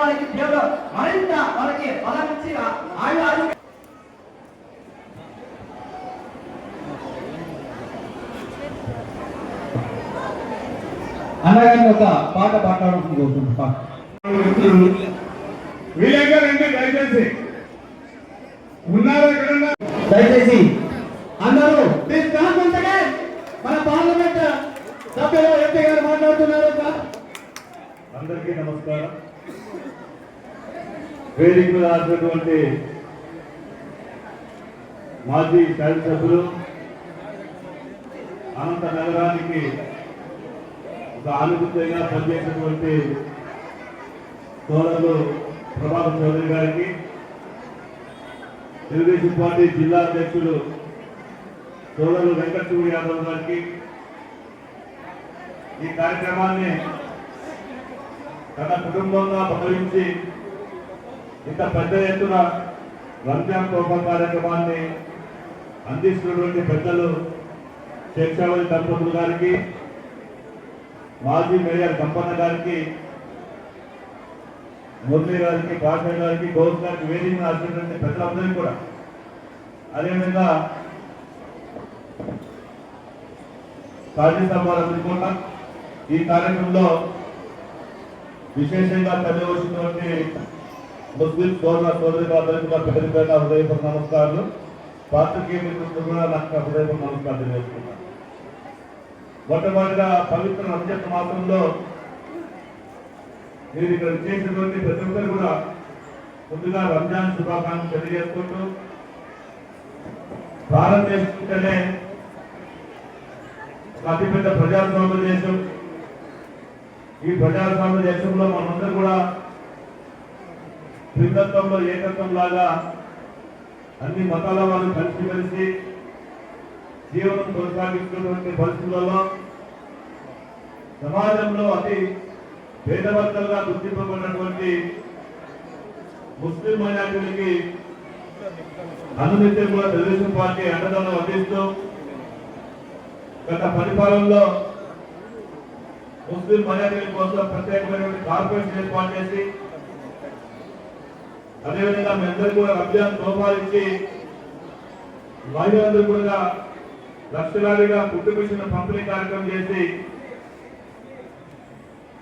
వారికి దేవుడు మరింత వాళ్ళకి బలమిచ్చిగా ఆయు అనగానే ఒక పాట పాడాలనుకుంటున్నాను. దయచేసి ఉన్నారు ఎక్కడన్నా దయచేసి అందరూ మన పార్లమెంట్ సభ్యులు ఎంపీ గారు మాట్లాడుతున్నారు. అందరికీ నమస్కారం. వేదిక మీద ఆడినటువంటి మాజీ శాసనసభ్యులు అనంత నగరానికి ఒక ఆనుభూతిగా పనిచేసినటువంటి సోదరులు ప్రభాకర్ చౌదరి గారికి, తెలుగుదేశం పార్టీ జిల్లా అధ్యక్షులు సోదరులు వెంకటశివుడు యాదవ్ గారికి, ఈ కార్యక్రమాన్ని తన కుటుంబంగా భావించి ఇంత పెద్ద ఎత్తున రంజాన్ తోఫా కార్యక్రమాన్ని అందిస్తున్నటువంటి పెద్దలు శేషావళి దంపతులు గారికి, మాజీ మేయర్ గంపన్న గారికి, మురళీ గారికి, భాష గారికి, గౌస్ గారికి, వేదిక ఆడినటువంటి పెద్దలందరికీ కూడా, అదేవిధంగా రాజ్యసభ కూడా ఈ కార్యక్రమంలో విశేషంగా తల్లి వచ్చినటువంటి ముస్లిం సోదరులందరికీ కూడా పెద్ద పేద హృదయపూర్వక నమస్కారాలు. పాత్రికేయ మిత్రులకు కూడా నాకు హృదయపూర్వక నమస్కారం తెలియజేస్తున్నాను. మొట్టమొదటిగా పవిత్ర రంజాన్ మాసంలో మీరు ఇక్కడ చేసినటువంటి ప్రతి ఒక్కరు కూడా ముందుగా రంజాన్ శుభాకాంక్షలు తెలియజేసుకుంటూ, భారతదేశంలోనే అతిపెద్ద ప్రజాస్వామ్య దేశం. ఈ ప్రజాస్వామ్య దేశంలో మనందరూ కూడా భిన్నత్వంలో ఏకత్వం లాగా అన్ని మతాల వాళ్ళు కలిసి జీవనం కొనసాగిస్తున్నటువంటి పరిస్థితులలో సమాజంలో అతి పేదవర్గాలుగా గుర్తింపబడినటువంటి ముస్లిం మైనారిటీలకి అనునిత్యం కూడా తెలుగుదేశం పార్టీ అండదండలు అందిస్తూ గత పరిపాలనలో ముస్లిం మైనారిటీల కోసం ప్రత్యేకమైనటువంటి కార్పొరేషన్ ఏర్పాటు చేసి, అదేవిధంగా మీ అందరికీ కూడా రంజాన్ తోఫాలు ఇచ్చి మహిళలందరూ కూడా లక్షలాదిగా ఫుడ్ మిషన్ పంపిణీ కార్యక్రమం చేసి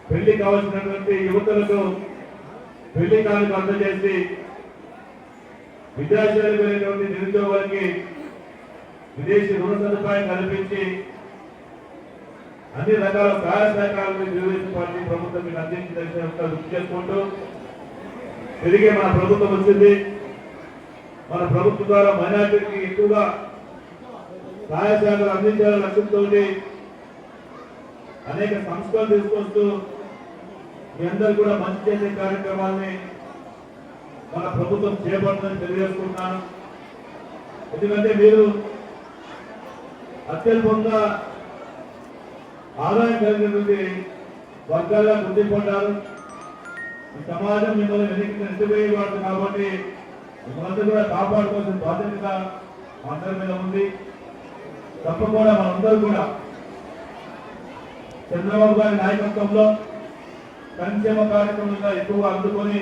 పెళ్లి కావాల్సినటువంటి యువతులకు పెళ్లి కానుక అందజేసి, విద్యాశాలకు వెళ్ళినటువంటి నిరుద్యోగులకి విదేశీ రుణ సదుపాయం కల్పించి అన్ని రకాల సహాయ సహకారాలను తెలుగుదేశం పార్టీ ప్రభుత్వం మీకు అందించిన గుర్తు చేసుకుంటూ, తిరిగి మన ప్రభుత్వం వచ్చింది. మన ప్రభుత్వం ద్వారా మైనారిటీకి ఎక్కువగా సహాయ సహకారాలు అందించాలని లక్ష్యంతో అనేక సంస్కరణలు తీసుకొస్తూ మీ అందరూ కూడా మంచి చేసే కార్యక్రమాన్ని మన ప్రభుత్వం చేపడుతుందని తెలియజేసుకుంటున్నాను. ఎందుకంటే మీరు అత్యల్పంగా ఆదాయం కలిగినటువంటి వర్గాలుగా గుర్తింపడ్డారు. ఈ సమాజం మిమ్మల్ని వెనక్కిపోయేవాడు కాబట్టి మిమ్మల్ని కూడా కాపాడుకోవాల్సిన బాధ్యత అందరి మీద ఉంది. తప్పకుండా మనందరూ కూడా చంద్రబాబు గారి నాయకత్వంలో సంక్షేమ కార్యక్రమంగా ఎక్కువగా అందుకొని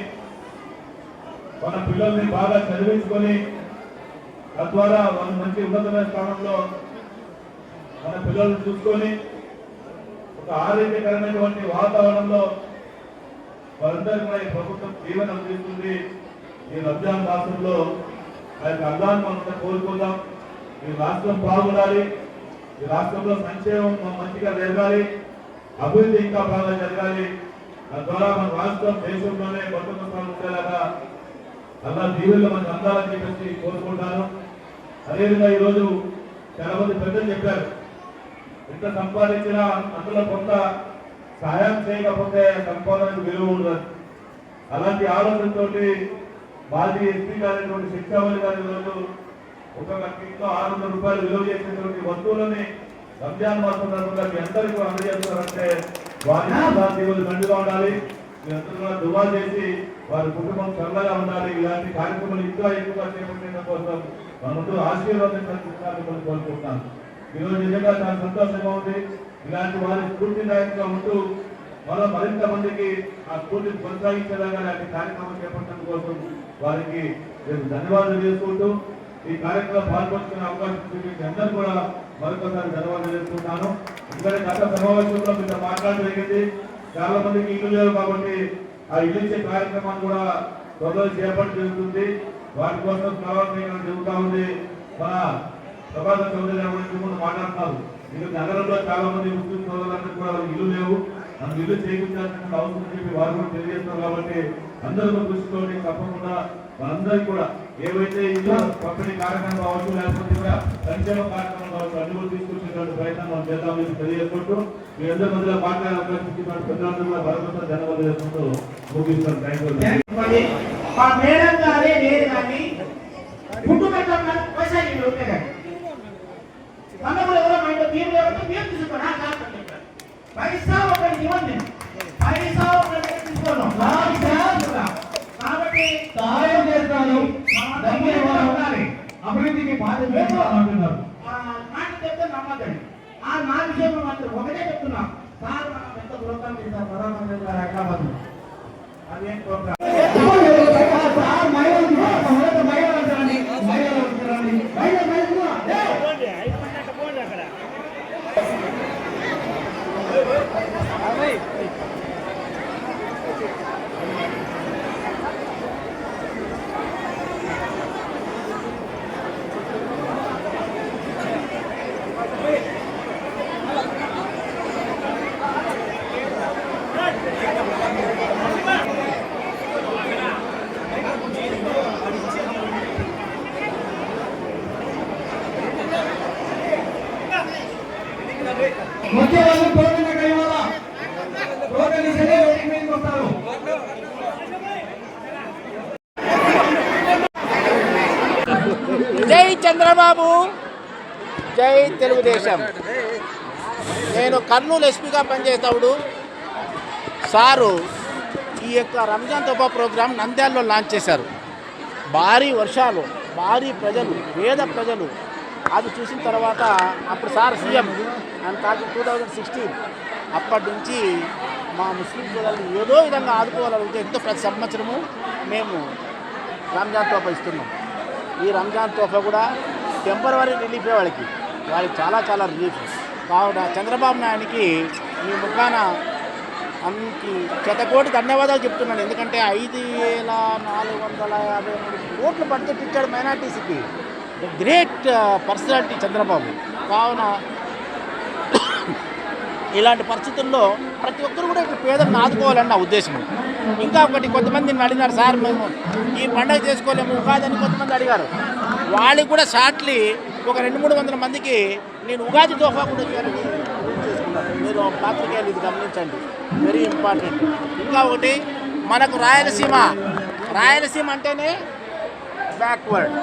మన పిల్లల్ని బాగా చదివించుకొని తద్వారా వాళ్ళు మంచి ఉన్నతమైన స్థానంలో మన పిల్లల్ని చూసుకొని ఒక ఆరోగ్యకరమైనటువంటి వాతావరణంలో వారందరూ కూడా ఈ ప్రభుత్వం జీవన అందిస్తుంది. ఈ రంజాన్ మాసంలో ఆ యొక్క అల్లాహ్ను మనం కోరుకుందాం. ఈ రాష్ట్రం బాగుండాలి, ఈ రాష్ట్రంలో సంక్షేమం మంచిగా జరగాలి, అభివృద్ధి ఇంకా బాగా జరగాలి. తద్వారా మన రాష్ట్రం దేశంలోనే బతుకుతాలు ఉండేలాగా అలా దీవుల్లో మనకు అందాలని చెప్పేసి కోరుకుంటాను. అదేవిధంగా ఈరోజు చాలా మంది పెద్దలు చెప్పారు, ఎంత సంపాదించినా అందులో కొంత సహాయం చేయకపోతే సంపాదనకు విలువ ఉండదు. అలాంటి ఆలోచనతో మాజీ ఎస్పీ గారైనటువంటి శిక్షావళి గారి ఈరోజు ఒక కిలో 600 రూపాయలు విలువ చేసినటువంటి వస్తువులని రంజాన్ మాసం సందర్భంగా మీ అందరికీ అందజేస్తున్నారంటే వారి దేవులు మెండుగా ఉండాలి. మీరందరూ కూడా దువా చేసి వారి కుటుంబం చల్లగా ఉండాలి. ఇలాంటి కార్యక్రమాలు ఇంకా ఎక్కువగా చేపట్టడం కోసం మనతో ఆశీర్వాదం కల్పించాలని కోరుకుంటున్నాను. ఈరోజు నిజంగా చాలా సంతోషంగా ఉంది. ఇలాంటి వారి స్ఫూర్తిదాయకంగా ఉంటూ మరింత మందికి ఆ స్ఫూర్తిని కొనసాగించేలాగా అలాంటి కార్యక్రమం చేపట్టడం కోసం వారికి నేను ధన్యవాదాలు చేసుకుంటూ ఈ కార్యక్రమంలో పాల్పంచుకునే అవకాశం చూపించి అందరూ కూడా మరొకసారి ధన్యవాదాలు చేసుకుంటాను. ఎందుకంటే గత సమావేశంలో మీతో మాట్లాడడం జరిగింది. చాలా మందికి ఇల్లు లేవు కాబట్టి ఆ ఇల్లు ఇచ్చే కార్యక్రమాన్ని కూడా త్వరలో చేపట్టడం జరుగుతుంది. వాటి కోసం ప్రవర్తన జరుగుతూ ఉంది. మన ప్రభాకర్ చౌదరి గారు ముందు మాట్లాడుతున్నారు. మీరు నగరంలో చాలా మంది ముస్లిం సోదరులందరూ కూడా ఇల్లు లేవు, మనం ఇల్లు చేయించాల్సిన అవసరం చెప్పి వారు కూడా తెలియజేస్తారు. కాబట్టి అందరూ కృషితోటి తప్పకుండా మనందరికీ కూడా ఏవైతే ఇల్లు పంపిణీ కార్యక్రమం కావచ్చు, లేకపోతే కూడా సంక్షేమ కార్యక్రమం కావచ్చు, అన్ని కూడా తీసుకొచ్చేటువంటి ప్రయత్నం మనం చేద్దామని తెలియజేసుకుంటూ మీ అందరి మధ్యలో మాట్లాడే అవకాశం ఇచ్చినటువంటి పెద్దలందరూ కూడా భరోసా ధన్యవాదాలు చేసుకుంటూ ముగిస్తాను. Thank you. మా మేడం గారే నేను కానీ కుటుంబం వ్యవసాయం ఉంటే కానీ మనకు ఎవరో మా ఇంట్లో మీరు ఎవరితో మీరు తీసుకోండి. పైసా ఒకటి ఇవ్వండి, పైసా ఒకటి తీసుకోండి. కాబట్టి సహాయం చేస్తాను, ఉండాలి, అభివృద్ధికి బాధ్యత అంటున్నారు. మాట చెప్తే నమ్మకండి. ఆ నా విషయంలో మాత్రం ఒకటే చెప్తున్నా, సార్ మనం ఎంత ప్రోగ్రాం చేశారు ప్రధానమంత్రి గారు హైదరాబాద్ లో, అదేం ప్రోగ్రాం జై చంద్రబాబు, జై తెలుగుదేశం. నేను కర్నూలు ఎస్పీగా పనిచేసేటప్పుడు సారు ఈ యొక్క రంజాన్ తోఫా ప్రోగ్రాం నంద్యాలలో లాంచ్ చేశారు. భారీ వర్షాలు, భారీ ప్రజలు, పేద ప్రజలు. అది చూసిన తర్వాత అప్పుడు సార్ సీఎం అండ్ 2016 అప్పటి నుంచి మా ముస్లిం సోదరులు ఏదో విధంగా ఆదుకోవాలనుకుంటే ఎంతో ప్రతి సంవత్సరము మేము రంజాన్ తోఫా ఇస్తున్నాం. ఈ రంజాన్ తోఫా కూడా టెంపరవరీ రిలీఫే వాళ్ళకి చాలా చాలా రిలీఫ్. కావున చంద్రబాబు నాయుడికి మీ ముఖాన అన్నికి శతకోటి ధన్యవాదాలు చెప్తున్నాను. ఎందుకంటే 5,453 కోట్లు బడ్జెట్ ఇచ్చాడు మైనార్టీస్కి. Great personality Chandrababu. కావున ఇలాంటి పరిస్థితుల్లో ప్రతి ఒక్కరు కూడా ఇక్కడ పేదలను ఆదుకోవాలని నా ఉద్దేశం. ఇంకా ఒకటి, కొంతమంది నిన్ను అడిగినారు, సార్ మేము ఈ పండుగ చేసుకోలేము ఉగాది అని కొంతమంది అడిగారు. వాళ్ళకి కూడా షార్ట్లీ ఒక 200-300 మందికి నేను ఉగాది తోఫా కూడా ఇవ్వాలని చేసుకున్నాను. మీరు పాత్రికేయులు ఇది గమనించండి, వెరీ ఇంపార్టెంట్. ఇంకా ఒకటి, మనకు రాయలసీమ అంటేనే బ్యాక్వర్డ్,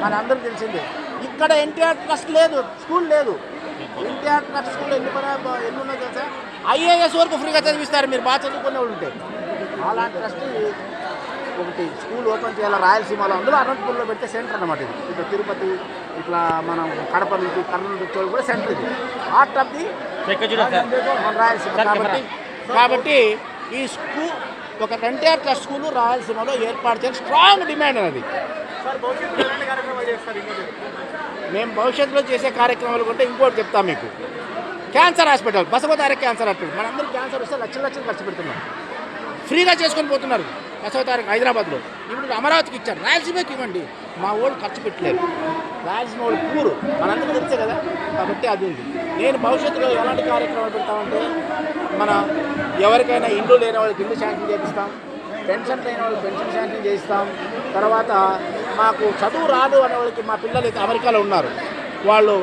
మన అందరూ తెలిసిందే. ఇక్కడ ఎన్టీఆర్ ట్రస్ట్ లేదు, స్కూల్ లేదు. ఎన్టీఆర్ ట్రస్ట్ స్కూల్ ఎన్ని ఉన్నదో తెలుసా? IAS వరకు ఫ్రీగా చదివిస్తారు మీరు బాగా చదువుకునే వాళ్ళు ఉంటే. అలాంటి ట్రస్ట్ ఒకటి స్కూల్ ఓపెన్ చేయాలి రాయలసీమలో. అందులో అనంతపురంలో పెడితే సెంటర్ అన్నమాట. ఇది ఇట్లా తిరుపతి, ఇట్లా మనం కడప నుంచి కర్నూలు నుంచి కూడా సెంటర్. ఇది హార్ట్ ఆఫ్ ది మన రాయలసీమ. కాబట్టి ఈ స్కూల్ ఒక ఎన్టీఆర్ ట్రస్ట్ స్కూల్ రాయలసీమలో ఏర్పాటు చేయాలి, స్ట్రాంగ్ డిమాండ్ అనేది. మేము భవిష్యత్తులో చేసే కార్యక్రమాలు కొంటే ఇంకోటి చెప్తాం మీకు. Cancer hospital, Basavatarak cancer hospital. మనందరూ క్యాన్సర్ వస్తే లక్షలు ఖర్చు పెడుతున్నాం, ఫ్రీగా చేసుకొని పోతున్నారు. బసవతారక్ హైదరాబాద్లో, ఇప్పుడు అమరావతికి ఇచ్చారు, రాయలసీమకి ఇవ్వండి. మా వాళ్ళు ఖర్చు పెట్టలేదు, రాయలసీమ వాళ్ళు పూరు, మనందరూ తెలిసే కదా. కాబట్టి అది ఉంది. నేను భవిష్యత్తులో ఎలాంటి కార్యక్రమాలు పెడతామంటే, మన ఎవరికైనా ఇల్లు లేని వాళ్ళకి ఇల్లు శాంక్షన్ చేపిస్తాం, పెన్షన్ లేని వాళ్ళకి పెన్షన్ శాంక్షన్ చేయిస్తాం. తర్వాత మాకు చదువు రాదు అనే వాళ్ళకి, మా పిల్లలు అయితే అమెరికాలో ఉన్నారు, వాళ్ళు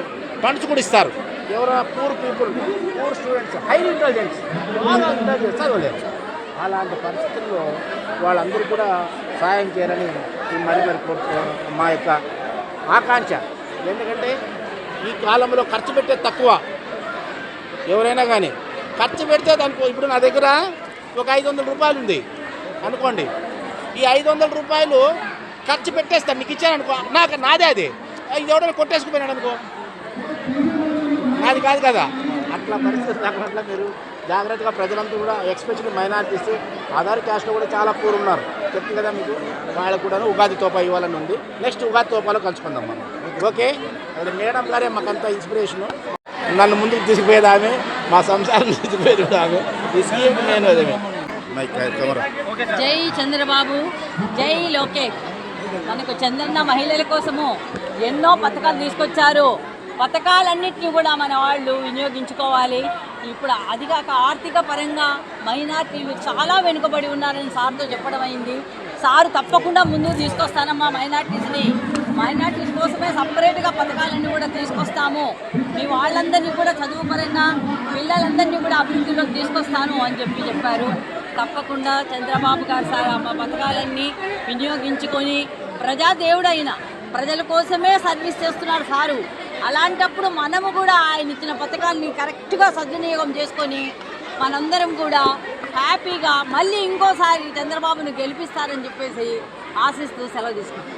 ఫండ్స్ కూడా ఇస్తారు. ఎవరైనా poor people, poor students, highly intelligence, బాగా ఇంటెలిజెన్స్ చదవలేరు, అలాంటి పరిస్థితుల్లో వాళ్ళందరూ కూడా సహాయం చేయాలని మరి మా యొక్క ఆకాంక్ష. ఎందుకంటే ఈ కాలంలో ఖర్చు పెట్టేది తక్కువ. ఎవరైనా కానీ ఖర్చు పెడితే దానికి, ఇప్పుడు నా దగ్గర ఒక 500 రూపాయలు ఉంది అనుకోండి, ఈ 500 రూపాయలు ఖర్చు పెట్టేస్తాను, నీకు ఇచ్చాను అనుకో, నాదే అది. ఇది ఎవడైనా కొట్టేసుకుపోయినాడు అనుకో, నాది కాదు కదా. అట్లా పరిస్థితి అట్లా మీరు జాగ్రత్తగా ప్రజలంతా కూడా ఎక్స్పెషల్లీ మైనారిటీస్ అదర్ క్యాస్ట్లో కూడా చాలా పూర్ ఉన్నారు. చెప్తుంది కదా మీకు, వాళ్ళకు కూడా ఉగాది తోప ఇవ్వాలని ఉంది. నెక్స్ట్ ఉగాది తోపాలో కలుసుకుందాం మనం. ఓకే, అక్కడ మేడం గారే మాకంతా ఇన్స్పిరేషను. నన్ను ముందుకు తీసుకుపోయేది ఆమె, మా సంసారం తీసుకుపోయేది కూడా ఆమె. ఈ సీఎం నేను అదే కెమెరా. జై చంద్రబాబు, జై లోకేష్. మనకు చంద్రన్న మహిళల కోసము ఎన్నో పథకాలు తీసుకొచ్చారు. పథకాలన్నింటినీ కూడా మన వాళ్ళు వినియోగించుకోవాలి. ఇప్పుడు అదిగాక ఆర్థిక పరంగా మైనార్టీలు చాలా వెనుకబడి ఉన్నారని సార్తో చెప్పడం అయింది. సారు తప్పకుండా ముందుకు తీసుకొస్తానమ్మా మైనార్టీస్ కోసమే సపరేట్గా పథకాలన్నీ కూడా తీసుకొస్తాము. మీ వాళ్ళందరినీ కూడా చదువు పరంగా పిల్లలందరినీ కూడా అభివృద్ధిలోకి తీసుకొస్తాను అని చెప్పారు. తప్పకుండా చంద్రబాబు గారు సార్ మా పథకాలన్నీ వినియోగించుకొని ప్రజాదేవుడైన ప్రజల కోసమే సర్వీస్ చేస్తున్నారు సారు. అలాంటప్పుడు మనము కూడా ఆయన ఇచ్చిన పథకాలని కరెక్ట్గా సద్వినియోగం చేసుకొని మనందరం కూడా హ్యాపీగా మళ్ళీ ఇంకోసారి చంద్రబాబును గెలిపిస్తారని చెప్పేసి ఆశిస్తూ సెలవు తీసుకుంటాం.